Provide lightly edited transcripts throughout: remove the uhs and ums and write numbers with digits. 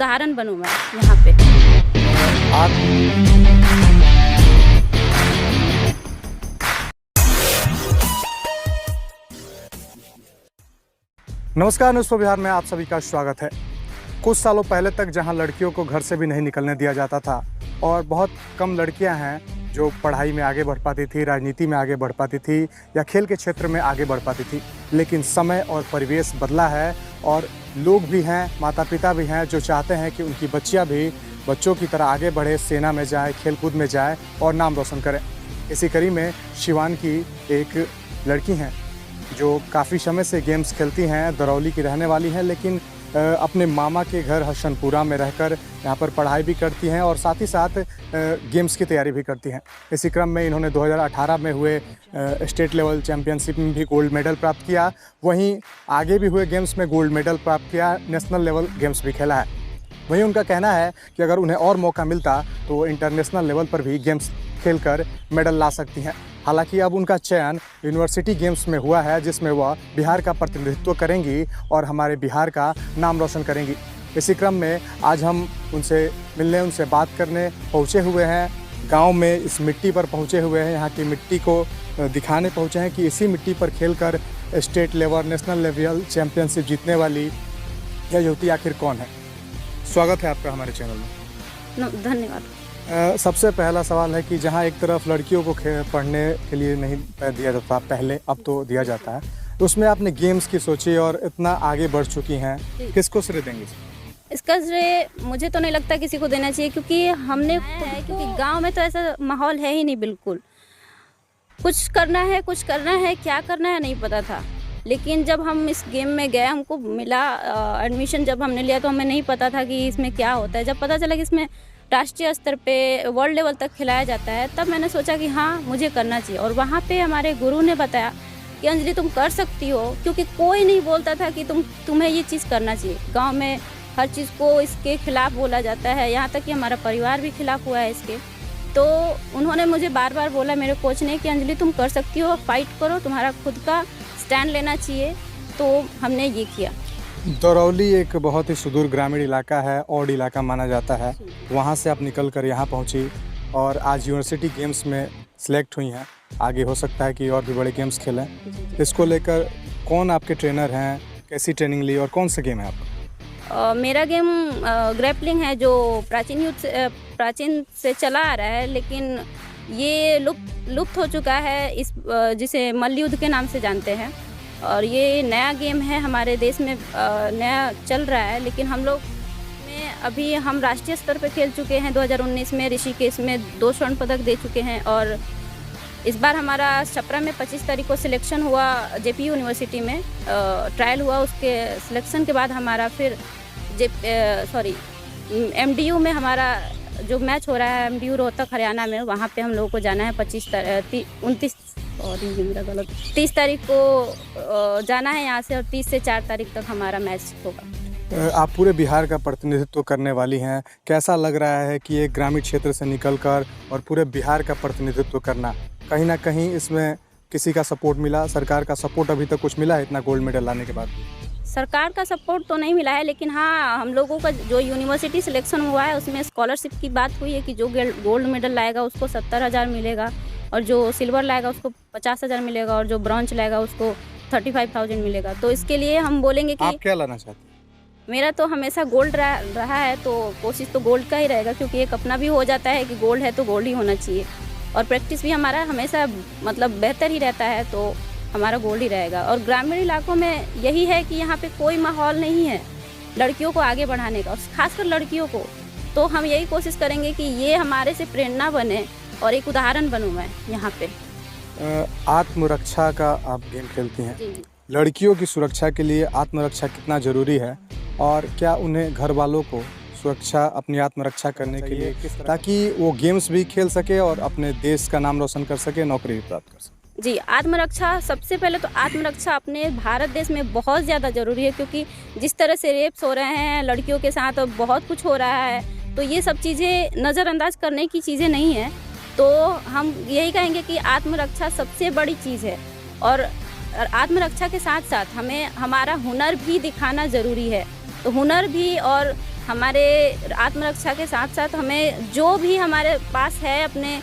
उदाहरण बनूं मैं यहाँ पे। नमस्कार, न्यूज़ फॉर बिहार में आप सभी का स्वागत है। कुछ सालों पहले तक जहां लड़कियों को घर से भी नहीं निकलने दिया जाता था और बहुत कम लड़कियां हैं जो पढ़ाई में आगे बढ़ पाती थी, राजनीति में आगे बढ़ पाती थी या खेल के क्षेत्र में आगे बढ़ पाती थी, लेकिन समय और परिवेश बदला है और लोग भी हैं, माता पिता भी हैं जो चाहते हैं कि उनकी बच्चियाँ भी बच्चों की तरह आगे बढ़े, सेना में जाए, खेलकूद में जाए और नाम रोशन करें। इसी कड़ी में शिवानकी एक लड़की हैं जो काफ़ी समय से गेम्स खेलती हैं, दरौली की रहने वाली हैं, लेकिन अपने मामा के घर हसनपुरा में रहकर यहाँ पर पढ़ाई भी करती हैं और साथ ही साथ गेम्स की तैयारी भी करती हैं। इसी क्रम में इन्होंने 2018 में हुए स्टेट लेवल चैम्पियनशिप में भी गोल्ड मेडल प्राप्त किया, वहीं आगे भी हुए गेम्स में गोल्ड मेडल प्राप्त किया, नेशनल लेवल गेम्स भी खेला है। वहीं उनका कहना है कि अगर उन्हें और मौका मिलता तो वो इंटरनेशनल लेवल पर भी गेम्स खेलकर मेडल ला सकती हैं। हालांकि अब उनका चयन यूनिवर्सिटी गेम्स में हुआ है जिसमें वह बिहार का प्रतिनिधित्व करेंगी और हमारे बिहार का नाम रोशन करेंगी। इसी क्रम में आज हम उनसे मिलने, उनसे बात करने पहुँचे हुए हैं। गांव में इस मिट्टी पर पहुँचे हुए हैं, यहाँ की मिट्टी को दिखाने पहुँचे हैं कि इसी मिट्टी पर खेलकर state level, national level championship जीतने वाली यह युवती आखिर कौन है। स्वागत है आपका हमारे चैनल में। धन्यवाद। सबसे पहला सवाल है कि जहाँ एक तरफ लड़कियों को पढ़ने के लिए नहीं दिया जाता पहले, अब तो दिया जाता है, तो उसमें आपने गेम्स की सोची और इतना आगे बढ़ चुकी हैं, किसको श्रेय देंगे? इसका श्रेय मुझे तो नहीं लगता किसी को देना चाहिए, क्योंकि क्योंकि गांव में तो ऐसा माहौल है ही नहीं बिल्कुल। कुछ करना है क्या करना है नहीं पता था, लेकिन जब हम इस गेम में गए, हमको मिला एडमिशन जब हमने लिया तो हमें नहीं पता था कि इसमें क्या होता है। जब पता चला कि इसमें राष्ट्रीय स्तर पे वर्ल्ड लेवल तक खिलाया जाता है, तब मैंने सोचा कि हाँ मुझे करना चाहिए। और वहाँ पे हमारे गुरु ने बताया कि अंजलि तुम कर सकती हो, क्योंकि कोई नहीं बोलता था कि तुम्हें ये चीज़ करना चाहिए। गांव में हर चीज़ को इसके खिलाफ बोला जाता है, यहाँ तक कि हमारा परिवार भी खिलाफ हुआ है इसके। तो उन्होंने मुझे बार बार बोला, मेरे कोच ने, कि अंजलि तुम कर सकती हो, फाइट करो, तुम्हारा खुद का स्टैंड लेना चाहिए। तो हमने ये किया। दरौली एक बहुत ही सुदूर ग्रामीण इलाका है, औड इलाका माना जाता है, वहाँ से आप निकल कर यहाँ पहुँची और आज यूनिवर्सिटी गेम्स में सिलेक्ट हुई हैं। आगे हो सकता है कि और भी बड़े गेम्स खेलें। इसको लेकर कौन आपके ट्रेनर हैं, कैसी ट्रेनिंग ली और कौन सा गेम है आपका? मेरा गेम ग्रैपलिंग है, जो प्राचीन से चला आ रहा है, लेकिन ये लुप्त हो चुका है, इस जिसे मल्ल युद्ध के नाम से जानते हैं। और ये नया गेम है, हमारे देश में नया चल रहा है, लेकिन हम लोग में अभी हम राष्ट्रीय स्तर पर खेल चुके हैं। 2019 में ऋषिकेश में 2 स्वर्ण पदक दे चुके हैं और इस बार हमारा छपरा में 25 तारीख को सिलेक्शन हुआ, जेपी यूनिवर्सिटी में ट्रायल हुआ। उसके सिलेक्शन के बाद हमारा फिर एमडीयू में हमारा जो मैच हो रहा है, एमडीयू रोहतक हरियाणा में, वहाँ पे हम लोगों को जाना है 30 तारीख को जाना है यहाँ से, और 30 से 4 तारीख तक हमारा मैच होगा। आप पूरे बिहार का प्रतिनिधित्व करने वाली हैं, कैसा लग रहा है कि एक ग्रामीण क्षेत्र से निकलकर और पूरे बिहार का प्रतिनिधित्व करना? कहीं ना कहीं इसमें किसी का सपोर्ट मिला, सरकार का सपोर्ट अभी तक कुछ मिला है इतना गोल्ड मेडल लाने के बाद? सरकार का सपोर्ट तो नहीं मिला है, लेकिन हाँ हम लोगों का जो यूनिवर्सिटी सिलेक्शन हुआ है उसमें स्कॉलरशिप की बात हुई है कि जो गोल्ड मेडल लाएगा उसको 70,000 मिलेगा, और जो सिल्वर लाएगा उसको 50,000 मिलेगा, और जो ब्रॉन्ज लाएगा उसको 35,000 मिलेगा। तो इसके लिए हम बोलेंगे कि आप क्या लाना चाहते हैं? मेरा तो हमेशा गोल्ड रहा है, तो कोशिश तो गोल्ड का ही रहेगा, क्योंकि एक अपना भी हो जाता है कि गोल्ड है तो गोल्ड ही होना चाहिए, और प्रैक्टिस भी हमारा हमेशा मतलब बेहतर ही रहता है, तो हमारा गोल्ड ही रहेगा। और ग्रामीण इलाकों में यही है कि यहाँ पे कोई माहौल नहीं है लड़कियों को आगे बढ़ाने का, और खासकर लड़कियों को। तो हम यही कोशिश करेंगे कि ये हमारे से प्रेरणा बने और एक उदाहरण बनूँ मैं यहाँ पे। आत्मरक्षा का आप गेम खेलती हैं, जी। लड़कियों की सुरक्षा के लिए आत्मरक्षा कितना ज़रूरी है, और क्या उन्हें घर वालों को सुरक्षा, अपनी आत्मरक्षा करने के लिए ताकि वो गेम्स भी खेल सके और अपने देश का नाम रोशन कर सके, नौकरी भी प्राप्त कर सके? जी, आत्मरक्षा, सबसे पहले तो आत्मरक्षा अपने भारत देश में बहुत ज़्यादा ज़रूरी है, क्योंकि जिस तरह से रेप्स हो रहे हैं लड़कियों के साथ, बहुत कुछ हो रहा है, तो ये सब चीज़ें नज़रअंदाज करने की चीज़ें नहीं हैं। तो हम यही कहेंगे कि आत्मरक्षा सबसे बड़ी चीज़ है, और आत्मरक्षा के साथ साथ हमें हमारा हुनर भी दिखाना ज़रूरी है। तो हुनर भी और हमारे आत्मरक्षा के साथ साथ हमें जो भी हमारे पास है अपने,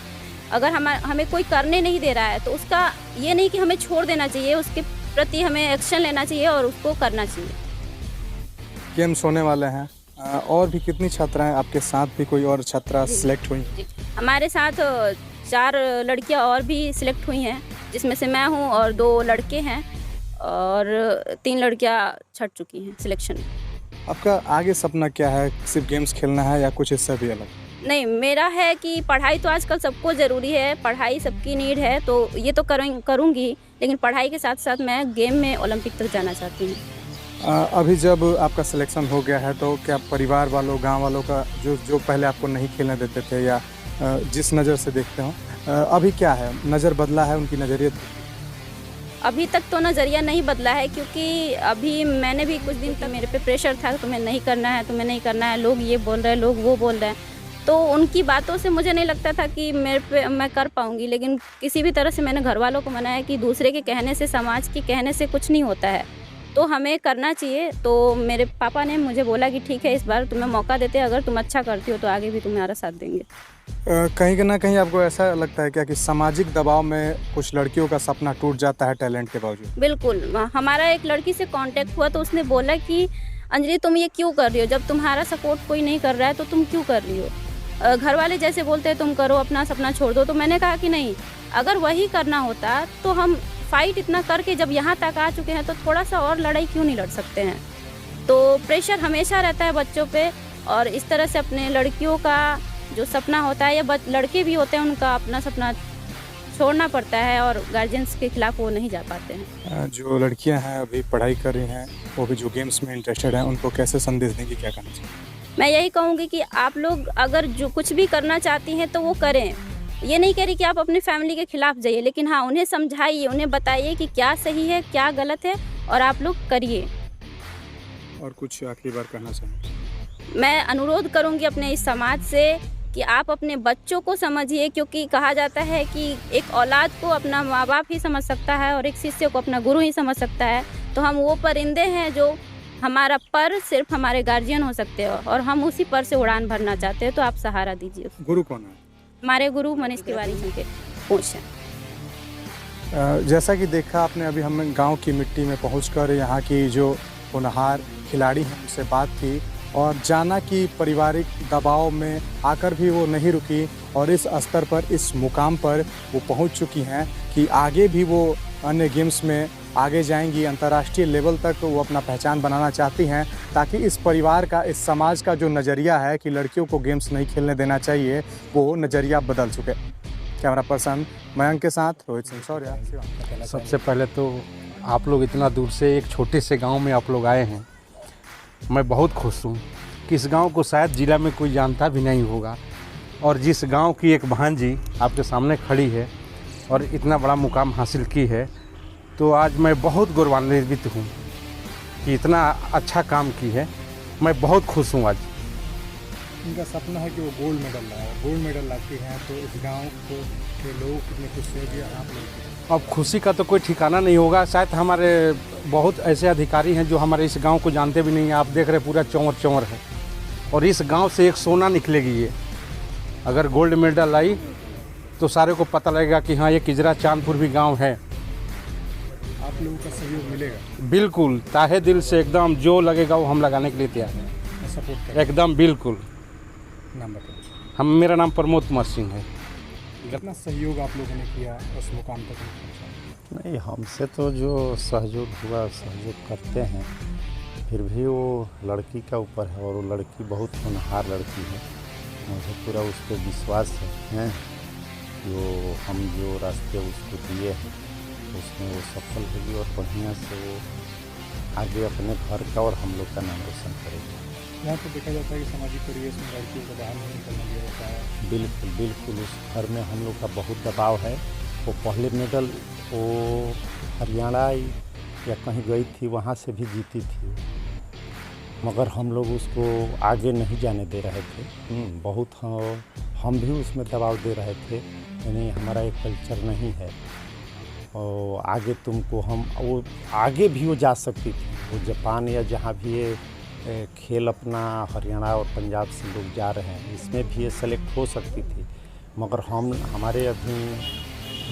अगर हमें कोई करने नहीं दे रहा है तो उसका ये नहीं कि हमें छोड़ देना चाहिए, उसके प्रति हमें एक्शन लेना चाहिए और उसको करना चाहिए। गेम्स होने वाले हैं, और भी कितनी छात्राएं आपके साथ भी कोई और छात्रा सिलेक्ट हुई? हमारे साथ 4 लड़कियां और भी सिलेक्ट हुई हैं, जिसमें से मैं हूं और 2 लड़के हैं और 3 लड़कियां छट चुकी हैं सिलेक्शन में। आपका आगे सपना क्या है? सिर्फ गेम्स खेलना है या कुछ इससे भी अलग? नहीं, मेरा है कि पढ़ाई तो आजकल सबको ज़रूरी है, पढ़ाई सबकी नीड है, तो ये तो करूँगी, लेकिन पढ़ाई के साथ साथ मैं गेम में ओलंपिक तक जाना चाहती हूँ। अभी जब आपका सिलेक्शन हो गया है तो क्या परिवार वालों, गांव वालों का जो पहले आपको नहीं खेलने देते थे या जिस नज़र से देखते हो, अभी क्या है, नज़र बदला है उनकी नज़रियत? अभी तक तो नज़रिया नहीं बदला है, क्योंकि अभी मैंने भी कुछ दिन तक मेरे पे प्रेशर था, तुम्हें नहीं करना है, तुम्हें नहीं करना है, लोग ये बोल रहे हैं, लोग वो बोल रहे हैं, तो उनकी बातों से मुझे नहीं लगता था कि मैं कर पाऊँगी। लेकिन किसी भी तरह से मैंने घर वालों को मनाया कि दूसरे के कहने से, समाज के कहने से कुछ नहीं होता है, तो हमें करना चाहिए। तो मेरे पापा ने मुझे बोला कि ठीक है, इस बार तुम्हें मौका देते हैं, अगर तुम अच्छा करती हो तो आगे भी तुम्हारा साथ देंगे। कहीं ना कहीं आपको ऐसा लगता है क्या कि सामाजिक दबाव में कुछ लड़कियों का सपना टूट जाता है टैलेंट के बावजूद? बिल्कुल, हमारा एक लड़की से कांटेक्ट हुआ तो उसने बोला कि अंजलि तुम ये क्यों कर रही हो, जब तुम्हारा सपोर्ट कोई नहीं कर रहा है तो तुम क्यों कर रही हो, घर वाले जैसे बोलते हैं तुम करो, अपना सपना छोड़ दो। तो मैंने कहा कि नहीं, अगर वही करना होता तो हम फाइट इतना करके जब यहाँ तक आ चुके हैं तो थोड़ा सा और लड़ाई क्यों नहीं लड़ सकते हैं। तो प्रेशर हमेशा रहता है बच्चों पे, और इस तरह से अपने लड़कियों का जो सपना होता है या लड़के भी होते हैं, उनका अपना सपना छोड़ना पड़ता है और गार्जियंस के खिलाफ वो नहीं जा पाते हैं। जो लड़कियां हैं अभी पढ़ाई कर रही हैं, वो भी जो गेम्स में इंटरेस्टेड हैं, उनको कैसे संदेश देंगे, क्या करना चाहिए? मैं यही कहूँगी कि आप लोग अगर जो कुछ भी करना चाहती हैं तो वो करें। ये नहीं कह रही कि आप अपनी फैमिली के खिलाफ जाइए, लेकिन हाँ, उन्हें समझाइए, उन्हें बताइए कि क्या सही है क्या गलत है, और आप लोग करिए। और कुछ आखिरी बार कहना चाहिए? मैं अनुरोध करूँगी अपने इस समाज से कि आप अपने बच्चों को समझिए, क्योंकि कहा जाता है कि एक औलाद को अपना माँ बाप ही समझ सकता है और एक शिष्य को अपना गुरु ही समझ सकता है। तो हम वो परिंदे हैं जो हमारा पर सिर्फ हमारे गार्जियन हो सकते हो, और हम उसी पर से उड़ान भरना चाहते हैं, तो आप सहारा दीजिए। गुरु कौन है? हमारे गुरु मनीष तिवारी जी के पूछ हैं। जैसा कि देखा आपने, अभी हम गांव की मिट्टी में पहुंचकर यहाँ की जो होनहार खिलाड़ी हैं उनसे बात की और जाना कि पारिवारिक दबाव में आकर भी वो नहीं रुकी और इस स्तर पर, इस मुकाम पर वो पहुंच चुकी हैं कि आगे भी वो अन्य गेम्स में आगे जाएंगी, अंतर्राष्ट्रीय लेवल तक वो अपना पहचान बनाना चाहती हैं, ताकि इस परिवार का, इस समाज का जो नज़रिया है कि लड़कियों को गेम्स नहीं खेलने देना चाहिए, वो नज़रिया बदल चुके। कैमरा पर्सन मयंक के साथ रोहित सिंह शौर्या। सबसे पहले तो आप लोग इतना दूर से एक छोटे से गांव में आप लोग आए हैं, मैं बहुत खुश हूँ कि इस गांव को शायद जिला में कोई जानता भी नहीं होगा, और जिस गांव की एक भांजी आपके सामने खड़ी है और इतना बड़ा मुकाम हासिल की है, तो आज मैं बहुत गौरवान्वित हूँ कि इतना अच्छा काम की है। मैं बहुत खुश हूँ आज। इनका सपना है कि वो गोल्ड मेडल लाए, गोल्ड मेडल लाती हैं तो इस गांव के लोग कितने खुश होंगे आप लोग? अब खुशी का तो कोई ठिकाना नहीं होगा। शायद हमारे बहुत ऐसे अधिकारी हैं जो हमारे इस गांव को जानते भी नहीं हैं। आप देख रहे पूरा चौंवर चौंवर है, और इस गांव से एक सोना निकलेगी। ये अगर गोल्ड मेडल आई तो सारे को पता लगेगा कि हाँ, ये किजरा चांदपुर भी गांव है। आप लोगों का सहयोग मिलेगा? बिल्कुल, ताहे दिल से एकदम जो लगेगा वो हम लगाने के लिए तैयार हैं, सपोर्ट करें एकदम बिल्कुल। नाम बताइए। मेरा नाम प्रमोद कुमार सिंह है। कितना सहयोग आप लोगों ने किया उस मुकाम तक पहुंचा? नहीं, हमसे तो जो सहयोग हुआ सहयोग करते हैं, फिर भी वो लड़की का ऊपर है, और वो लड़की बहुत होनहार लड़की है। मुझे पूरा उस पर विश्वास है जो हम जो रास्ते उसको दिए हैं उसमें वो सफल होगी, और बढ़िया से वो आगे अपने घर का और हम लोग का नाम रोशन करेगी। यहाँ तो देखा जाता है कि सामाजिक परिवेश में लड़कियों को बाहर नहीं निकलने दिया जाता है। बिल्कुल बिल्कुल, उस घर में हम लोग का बहुत दबाव है। वो पहले मेडल वो हरियाणा या कहीं गई थी, वहाँ से भी जीती थी, मगर हम लोग उसको आगे नहीं जाने दे रहे थे। बहुत हम भी उसमें दबाव दे रहे थे, यानी हमारा एक कल्चर नहीं है, और आगे तुमको हम वो आगे भी वो जा सकती थी। वो जापान या जहाँ भी ये खेल अपना हरियाणा और पंजाब से लोग जा रहे हैं, इसमें भी ये सेलेक्ट हो सकती थी, मगर हमारे अभी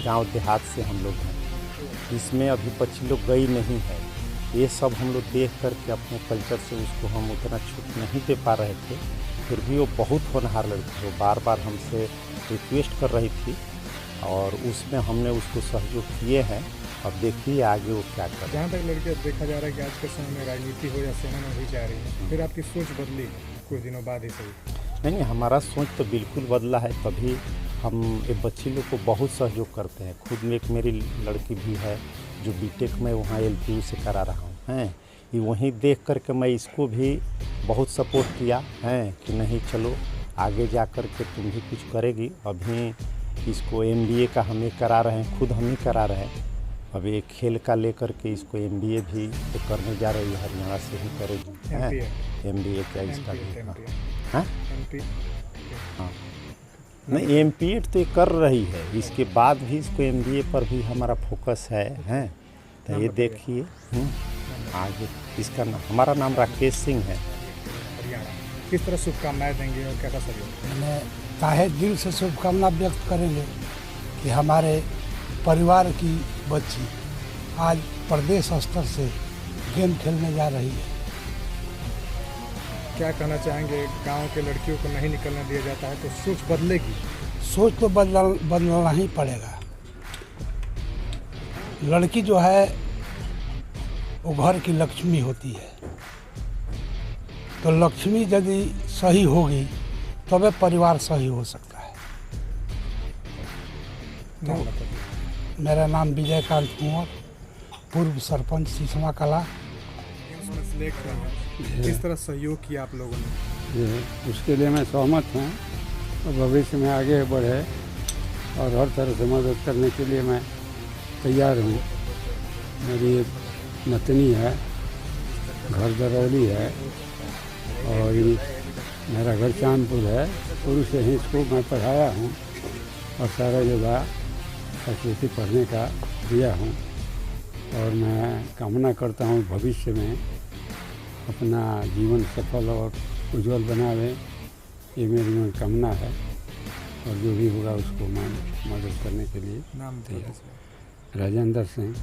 गांव देहात से हम लोग हैं, इसमें अभी बच्ची लोग गई नहीं है। ये सब हम लोग देख कर के अपने कल्चर से उसको हम उतना छूट नहीं दे पा रहे थे, फिर भी वो बहुत होनहार लड़की, वो बार बार हमसे रिक्वेस्ट कर रही थी और उसमें हमने उसको सहयोग किए हैं। अब देखिए आगे वो क्या कर। जहाँ तक लड़कियाँ देखा जा रहा है कि आज के समय में राजनीति हो या सेना में भी जा रही है, फिर आपकी सोच बदली कुछ दिनों बाद ही सही? नहीं, हमारा सोच तो बिल्कुल बदला है, तभी हम ये बच्ची लोग को बहुत सहयोग करते हैं। खुद में एक मेरी लड़की भी है जो बीटेक में वहाँ LPU से करा रहा हूँ, हैं ये वहीं देख कर के मैं इसको भी बहुत सपोर्ट किया है कि नहीं चलो आगे जा कर के तुम भी कुछ करेगी। अभी इसको MBA का हम ही करा रहे हैं, खुद हम ही करा रहे हैं। अब एक खेल का लेकर के इसको MBA भी तो करने जा रही है, हरियाणा से ही करेगी। MBA क्या इसका भी हाँ हाँ नहीं, MPED तो ये कर रही है, इसके बाद भी इसको MBA पर भी हमारा फोकस है हैं। तो ये देखिए आगे इसका हमारा नाम राकेश सिंह है। किस तरह शुभकामनाएं देंगे और कैसा सहयोग? मैं ताहे दिल से शुभकामना व्यक्त करेंगे कि हमारे परिवार की बच्ची आज प्रदेश स्तर से गेम खेलने जा रही है। क्या कहना चाहेंगे? गांव के लड़कियों को नहीं निकलने दिया जाता है तो सोच बदलेगी? सोच तो बदलना ही पड़ेगा। लड़की जो है वो घर की लक्ष्मी होती है, तो लक्ष्मी यदि सही होगी तबे परिवार सही हो सकता है। तो मेरा नाम विजयकांत कुंवर, पूर्व सरपंच सिसवा कला। किस तरह सहयोग किया आप लोगों ने? उसके लिए मैं सहमत हूँ और भविष्य में आगे बढ़े और हर तरह से मदद करने के लिए मैं तैयार हूँ। मेरी एक नतनी है, घर दरौली है और मेरा घर चांदपुर है। शुरू से ही इसको मैं पढ़ाया हूँ और सारा जगह फैसिलिटी पढ़ने का दिया हूँ और मैं कामना करता हूँ भविष्य में अपना जीवन सफल और उज्जवल बनावे, ये मेरी मनोकामना है और जो भी होगा उसको मैं मदद करने के लिए नाम तैयार। राजेंद्र सिंह।